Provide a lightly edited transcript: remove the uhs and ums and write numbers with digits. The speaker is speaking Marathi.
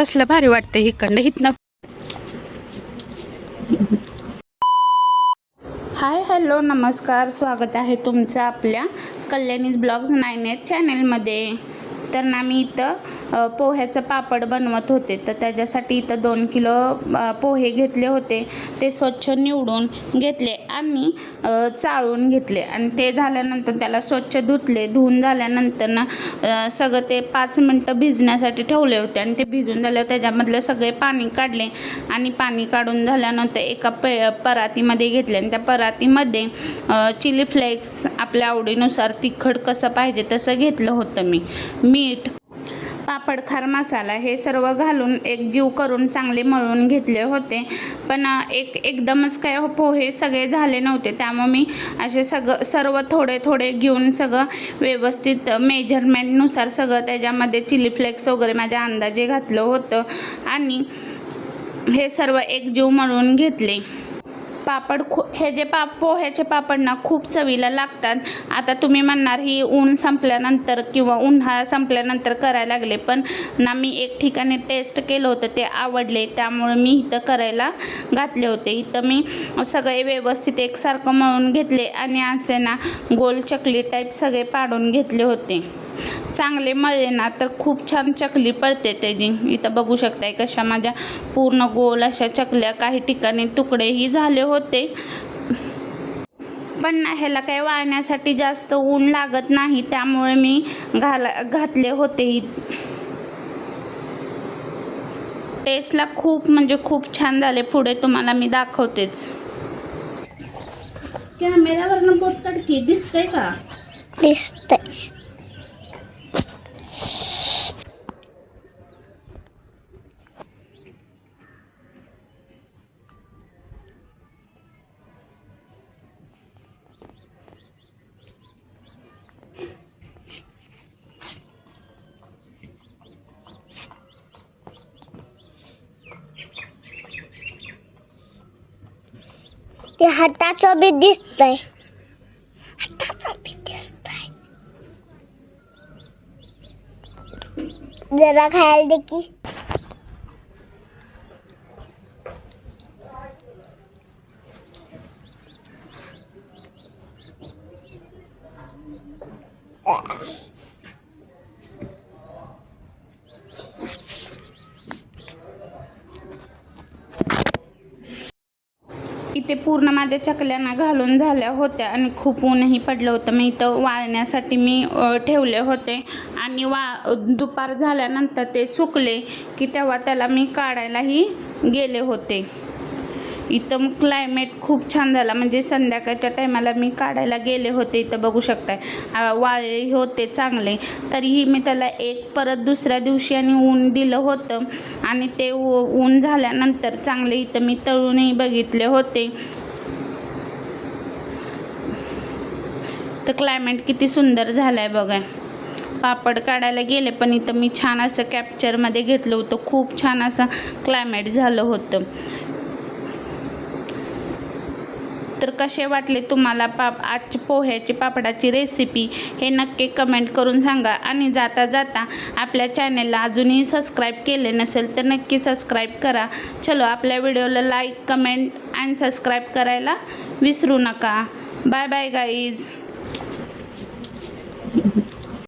कसलं भारी वाटतं इकडनं हितनं. हाय हॅलो नमस्कार, स्वागत आहे तुमचं आपल्या कल्याणीज ब्लॉग्स 98 चॅनलमध्ये. तर ना मी इथं पोह्याचं पापड बनवत होते, तर त्याच्यासाठी इथं 2 किलो पोहे घेतले होते. ते स्वच्छ निवडून घेतले आणि चाळून घेतले आणि ते झाल्यानंतर त्याला स्वच्छ धुवून झाल्यानंतर ना सगळं ते 5 मिनटं भिजण्यासाठी ठेवले होते आणि ते भिजून झाल्यावर त्याच्यामधले सगळे पाणी काढले आणि पाणी काढून झाल्यानंतर एका परातीमध्ये घेतले आणि त्या परातीमध्ये चिली फ्लेक्स आपल्या आवडीनुसार तिखट कसं पाहिजे तसं घेतलं होतं. मीठ, पापड खार मसाला हे सर्व घालून एकजीव करून चांगले मळून घेतले होते. पण एकदमच काय पोहे सगळे झाले नव्हते, त्यामुळे मी असे सर्व थोडे थोडे घेऊन सगळं व्यवस्थित मेजरमेंटनुसार सगळं त्याच्यामध्ये चिली फ्लेक्स वगैरे माझ्या अंदाजे घातलं होतं आणि हे सर्व एकजीव मळून घेतले. पापड हे जे पोह्याचे पापड ना खूप चवीला लागतात. आता तुम्ही म्हणणार ही ऊन संपल्यानंतर किंवा उन्हाळा संपल्यानंतर करायला लागले, पण ना मी एक ठिकाणी टेस्ट केलं होतं, ते आवडले, त्यामुळे मी इथं करायला घातले होते. इथं मी सगळे व्यवस्थित एकसारखं मळून घेतले आणि असे ना गोल चकली टाईप सगळे पाडून घेतले होते. चांगले मळले ना तर खूप छान चकली पडते त्याची. इथं बघू शकताय कशा माझ्या पूर्ण गोल अशा चकल्या, काही ठिकाणी तुकडेही झाले होते. पण ह्याला काही वाळण्यासाठी जास्त ऊन लागत नाही, त्यामुळे मी घातले होते. टेस्टला खूप म्हणजे खूप छान झाले. पुढे तुम्हाला मी दाखवतेच. कॅमेऱ्यावरनं बोट काढकी दिसतंय का? दिसतंय. ते हाताचं बी दिसतंय. जरा खायला दे की. इथे पूर्ण माझ्या चकल्यांना घालून झाल्या होत्या आणि खूप ऊनही पडलं होतं. मी इथं वाळण्यासाठी मी ठेवले होते आणि दुपार झाल्यानंतर ते सुकले की तेव्हा त्याला मी काढायलाही गेले होते. इथं क्लायमेट खूप छान झाला, म्हणजे संध्याकाळच्या टायमाला मी काढायला गेले होते. इथं बघू शकताय वाळले होते चांगले. तरीही मी त्याला परत दुसऱ्या दिवशी आणि ऊन दिलं होतं आणि ते ऊन झाल्यानंतर चांगले इथं मी तळूनही बघितले होते. तर क्लायमेट किती सुंदर झालं आहे बघा. पापड काढायला गेले पण इथं मी छान असं कॅप्चरमध्ये घेतलं होतं. खूप छान असं क्लायमेट झालं होतं. तर कसे वाटले तुम्हाला आजची पोह्याची पापडाची रेसिपी हे नक्की कमेंट करून सांगा. आणि जाता जाता आपल्या चॅनलला अजूनही सबस्क्राईब केले नसेल तर नक्की सबस्क्राईब करा. चलो, आपल्या व्हिडिओला लाईक, कमेंट आणि सबस्क्राईब करायला विसरू नका. Bye bye guys.